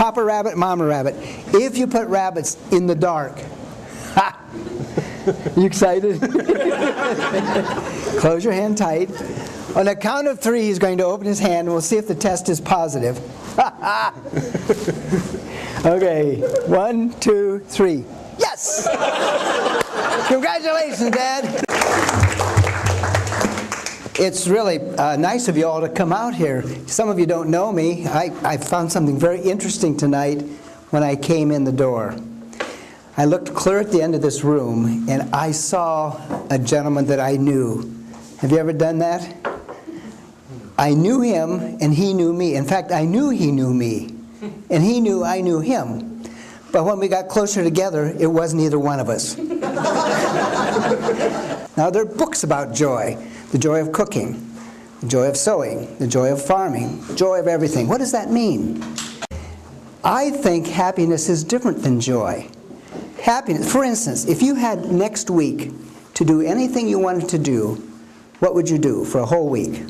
Papa rabbit, Mama rabbit. If you put rabbits in the dark, ha! You excited? Close your hand tight. On the count of 3, he's going to open his hand, and we'll see if the test is positive. Okay, 1, 2, 3. Yes! Congratulations, Dad. It's really nice of you all to come out here. Some of you don't know me. I found something very interesting tonight when I came in the door. I looked clear at the end of this room, and I saw a gentleman that I knew. Have you ever done that? I knew him, and he knew me. In fact, I knew he knew me, and he knew I knew him. But when we got closer together, it wasn't either one of us. Now, there are books about joy. The joy of cooking, the joy of sewing, the joy of farming, joy of everything. What does that mean? I think happiness is different than joy. Happiness, for instance, if you had next week to do anything you wanted to do, what would you do for a whole week?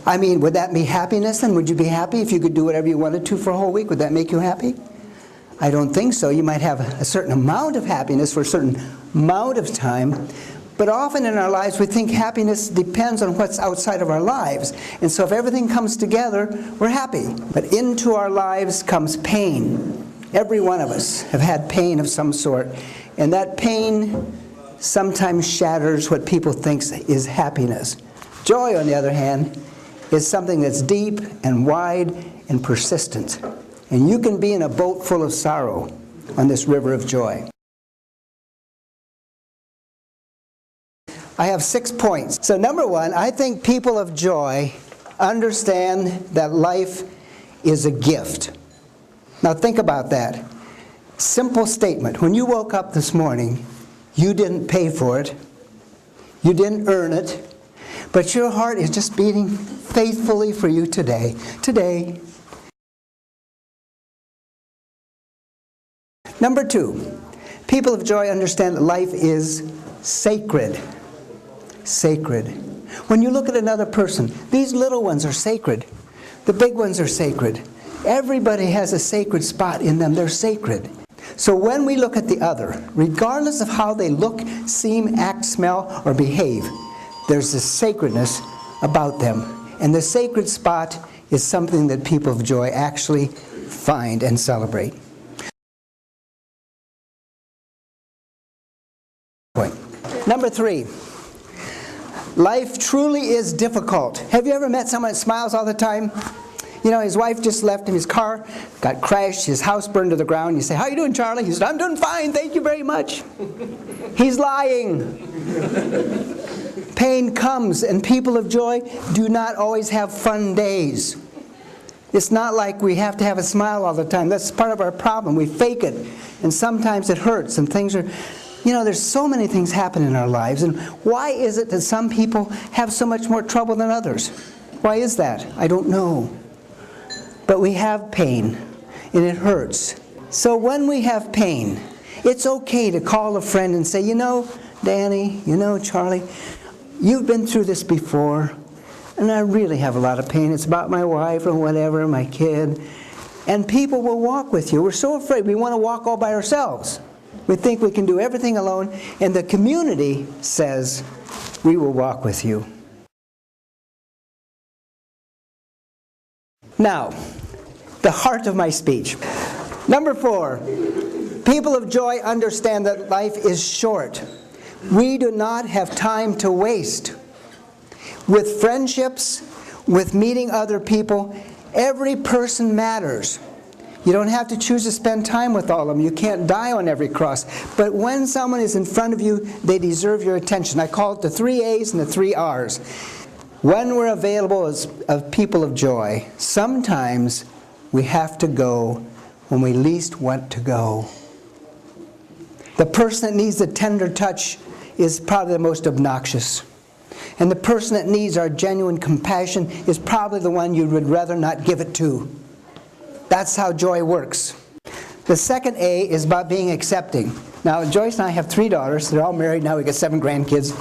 I mean, would that be happiness then? Would you be happy if you could do whatever you wanted to for a whole week? Would that make you happy? I don't think so. You might have a certain amount of happiness for a certain amount of time. But often in our lives, we think happiness depends on what's outside of our lives. And so if everything comes together, we're happy. But into our lives comes pain. Every one of us have had pain of some sort. And that pain sometimes shatters what people think is happiness. Joy, on the other hand, is something that's deep and wide and persistent. And you can be in a boat full of sorrow on this river of joy. I have 6 points. So number 1, I think people of joy understand that life is a gift. Now think about that. Simple statement. When you woke up this morning, you didn't pay for it. You didn't earn it. But your heart is just beating faithfully for you today. Today. Number 2, people of joy understand that life is sacred. Sacred. When you look at another person, these little ones are sacred. The big ones are sacred. Everybody has a sacred spot in them. They're sacred. So when we look at the other, regardless of how they look, seem, act, smell, or behave, there's a sacredness about them. And the sacred spot is something that people of joy actually find and celebrate. Number 3. Life truly is difficult. Have you ever met someone that smiles all the time? You know, his wife just left him, his car got crashed, his house burned to the ground. You say, "How you doing, Charlie?" He said, "I'm doing fine, thank you very much." He's lying. Pain comes, and people of joy do not always have fun days. It's not like we have to have a smile all the time. That's part of our problem. We fake it, and sometimes it hurts, and things are... You know, there's so many things happen in our lives, and why is it that some people have so much more trouble than others? Why is that? I don't know. But we have pain, and it hurts. So when we have pain, it's okay to call a friend and say, "You know, Danny, you know, Charlie, you've been through this before, and I really have a lot of pain. It's about my wife or whatever, my kid." And people will walk with you. We're so afraid we want to walk all by ourselves. We think we can do everything alone, and the community says, "We will walk with you." Now, the heart of my speech. Number 4, people of joy understand that life is short. We do not have time to waste. With friendships, with meeting other people, every person matters. You don't have to choose to spend time with all of them. You can't die on every cross. But when someone is in front of you, they deserve your attention. I call it the 3 A's and the 3 R's. When we're available as people of joy, sometimes we have to go when we least want to go. The person that needs the tender touch is probably the most obnoxious. And the person that needs our genuine compassion is probably the one you would rather not give it to. That's how joy works. The second A is about being accepting. Now, Joyce and I have 3 daughters. They're all married now. We got 7 grandkids.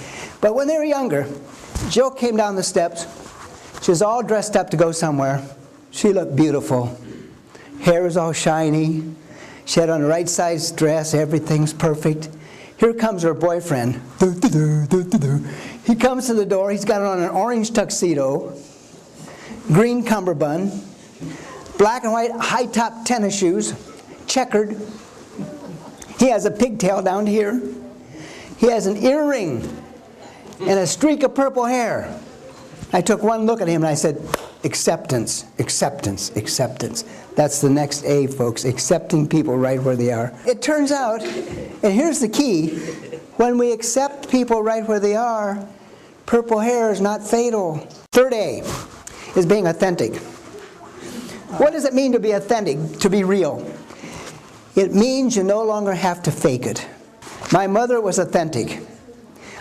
But when they were younger, Jill came down the steps. She was all dressed up to go somewhere. She looked beautiful. Hair was all shiny. She had on the right size dress. Everything's perfect. Here comes her boyfriend. He comes to the door. He's got on an orange tuxedo, green cummerbund, black and white high-top tennis shoes, checkered. He has a pigtail down here. He has an earring and a streak of purple hair. I took one look at him and I said, acceptance, acceptance, acceptance. That's the next A, folks, accepting people right where they are. It turns out, and here's the key, when we accept people right where they are, purple hair is not fatal. Third A is being authentic. What does it mean to be authentic, to be real? It means you no longer have to fake it. My mother was authentic.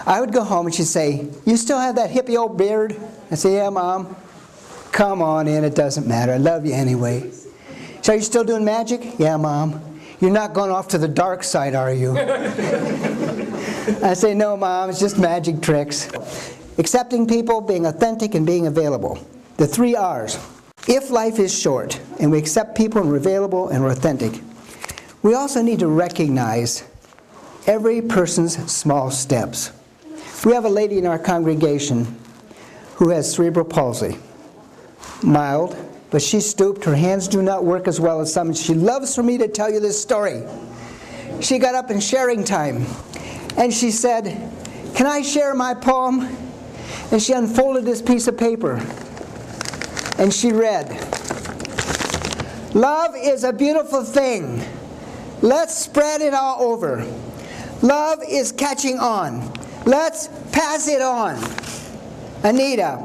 I would go home and she'd say, you still have that hippie old beard? I'd say, yeah, Mom. Come on in, it doesn't matter. I love you anyway. So are you still doing magic? Yeah, Mom. You're not going off to the dark side, are you? I say, no, Mom, it's just magic tricks. Accepting people, being authentic, and being available. The 3 R's. If life is short, and we accept people and we're available and we're authentic, we also need to recognize every person's small steps. We have a lady in our congregation who has cerebral palsy. Mild, but she stooped. Her hands do not work as well as some. She loves for me to tell you this story. She got up in sharing time, and she said, can I share my poem? And she unfolded this piece of paper, and she read, love is a beautiful thing. Let's spread it all over. Love is catching on. Let's pass it on. Anita.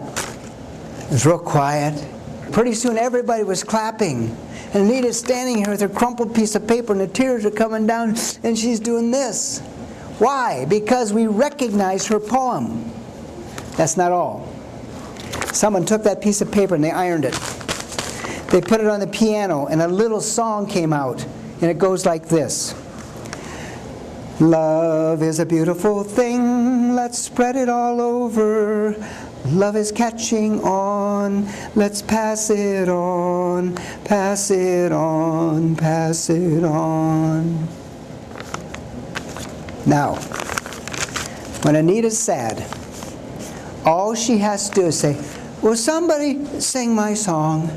It was real quiet. Pretty soon everybody was clapping. And Anita's standing here with her crumpled piece of paper and the tears are coming down and she's doing this. Why? Because we recognize her poem. That's not all. Someone took that piece of paper and they ironed it. They put it on the piano and a little song came out. And it goes like this. Love is a beautiful thing. Let's spread it all over. Love is catching on. Let's pass it on. Pass it on. Pass it on. Now, when Anita's sad, all she has to do is say, will somebody sing my song?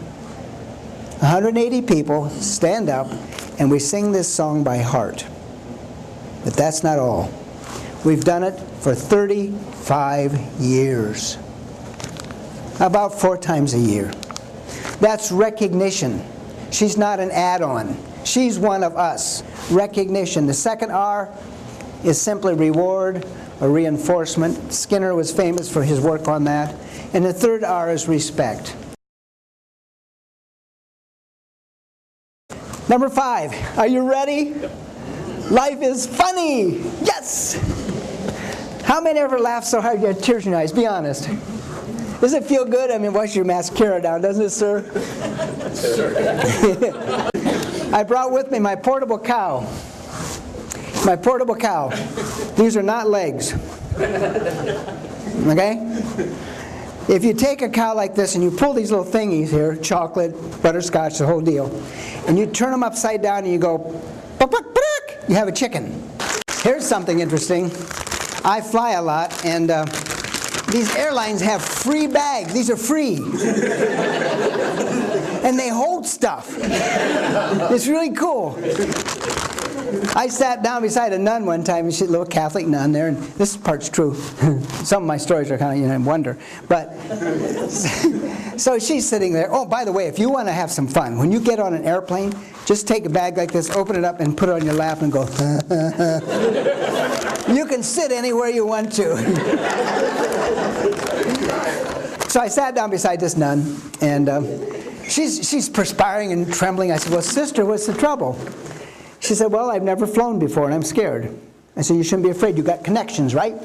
180 people stand up and we sing this song by heart. But that's not all. We've done it for 35 years. About 4 times a year. That's recognition. She's not an add-on. She's one of us. Recognition. The second R is simply reward or reinforcement. Skinner was famous for his work on that. And the third R is respect. Number 5, are you ready? Life is funny. Yes! How many ever laughed so hard you had tears in your eyes? Be honest. Does it feel good? I mean, wash your mascara down, doesn't it, sir? I brought with me my portable cow. My portable cow. These are not legs. Okay? If you take a cow like this and you pull these little thingies here, chocolate, butterscotch, the whole deal, and you turn them upside down and you go, you have a chicken. Here's something interesting. I fly a lot, and these airlines have free bags. These are free. And they hold stuff. It's really cool. I sat down beside a nun one time, and she's a little Catholic nun there, and this part's true. Some of my stories are kind of, wonder. But, so she's sitting there. Oh, by the way, if you want to have some fun, when you get on an airplane, just take a bag like this, open it up, and put it on your lap and go, You can sit anywhere you want to. So I sat down beside this nun, and she's perspiring and trembling. I said, well, sister, what's the trouble? She said, well, I've never flown before, and I'm scared. I said, you shouldn't be afraid. You got connections, right?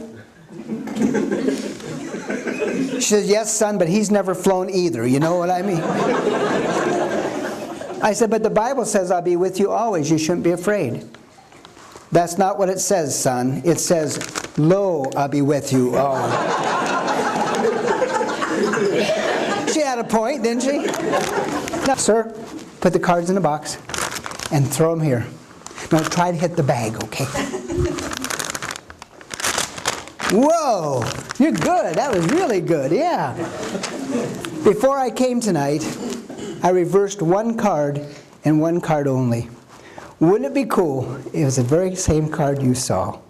She said, yes, son, but he's never flown either. You know what I mean? I said, but the Bible says I'll be with you always. You shouldn't be afraid. That's not what it says, son. It says, lo, I'll be with you always. She had a point, didn't she? Now, sir, put the cards in the box and throw them here. Now try to hit the bag, okay? Whoa, you're good. That was really good, yeah. Before I came tonight, I reversed one card and one card only. Wouldn't it be cool? It was the very same card you saw.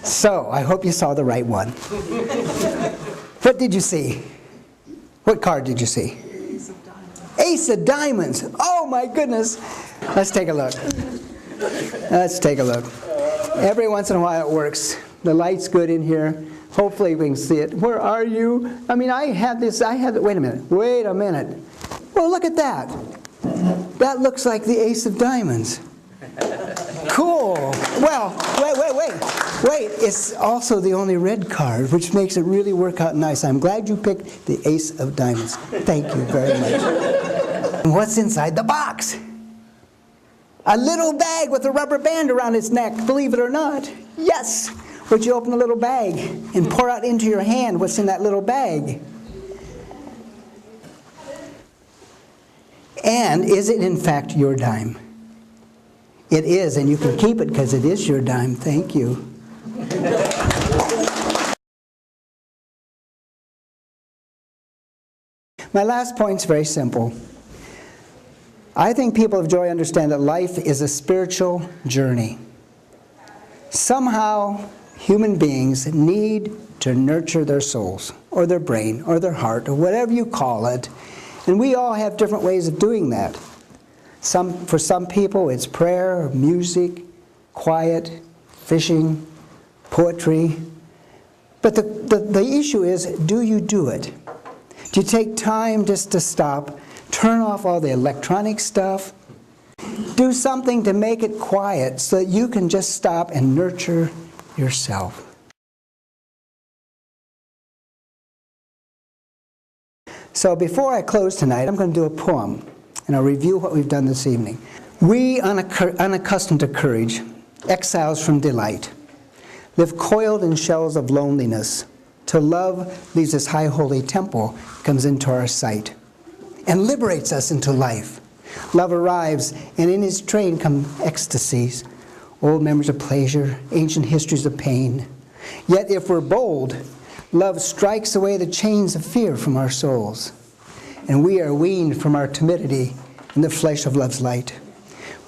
So, I hope you saw the right one. What did you see? What card did you see? Ace of Diamonds. Ace of Diamonds. Oh my goodness. Let's take a look. Let's take a look. Every once in a while it works. The light's good in here. Hopefully we can see it. Where are you? I mean, I had this, wait a minute. Well, look at that. That looks like the Ace of Diamonds. Cool. Well, wait. It's also the only red card, which makes it really work out nice. I'm glad you picked the Ace of Diamonds. Thank you very much. And what's inside the box? A little bag with a rubber band around its neck, believe it or not. Yes. Would you open a little bag and pour out into your hand what's in that little bag? And is it in fact your dime? It is, and you can keep it because it is your dime. Thank you. My last point's very simple. I think people of joy understand that life is a spiritual journey. Somehow, human beings need to nurture their souls, or their brain, or their heart, or whatever you call it. And we all have different ways of doing that. For some people, it's prayer, music, quiet, fishing, poetry. But the issue is, do you do it? Do you take time just to stop, turn off all the electronic stuff, do something to make it quiet so that you can just stop and nurture yourself? So before I close tonight, I'm going to do a poem, and I'll review what we've done this evening. We, unaccustomed to courage, exiles from delight, live coiled in shells of loneliness, till love leaves this high holy temple, comes into our sight, and liberates us into life. Love arrives, and in his train come ecstasies, old memories of pleasure, ancient histories of pain. Yet if we're bold, love strikes away the chains of fear from our souls, and we are weaned from our timidity in the flesh of love's light.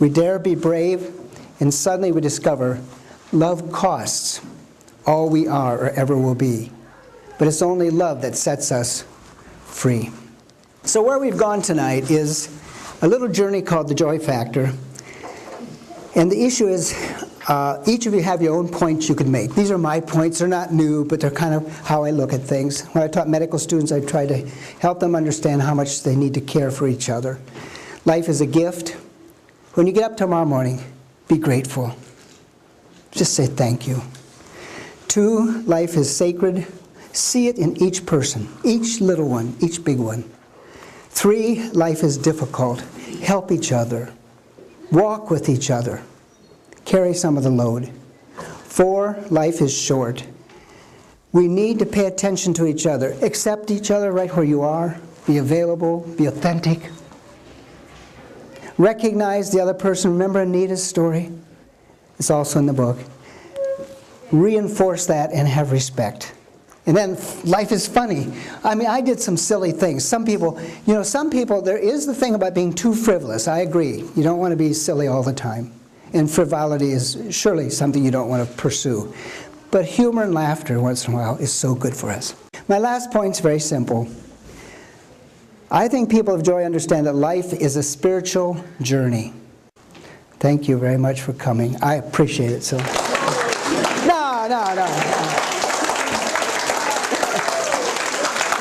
We dare be brave, and suddenly we discover love costs all we are or ever will be. But it's only love that sets us free. So where we've gone tonight is a little journey called the Joy Factor. And the issue is, each of you have your own points you can make. These are my points. They're not new, but they're kind of how I look at things. When I taught medical students, I tried to help them understand how much they need to care for each other. Life is a gift. When you get up tomorrow morning, be grateful. Just say thank you. 2, life is sacred. See it in each person, each little one, each big one. 3, life is difficult. Help each other. Walk with each other. Carry some of the load. 4, life is short. We need to pay attention to each other. Accept each other right where you are. Be available. Be authentic. Recognize the other person. Remember Anita's story? It's also in the book. Reinforce that and have respect. And then life is funny. I mean, I did some silly things. Some people, there is the thing about being too frivolous. I agree. You don't want to be silly all the time. And frivolity is surely something you don't want to pursue. But humor and laughter once in a while is so good for us. My last point's very simple. I think people of joy understand that life is a spiritual journey. Thank you very much for coming. I appreciate it so much. No.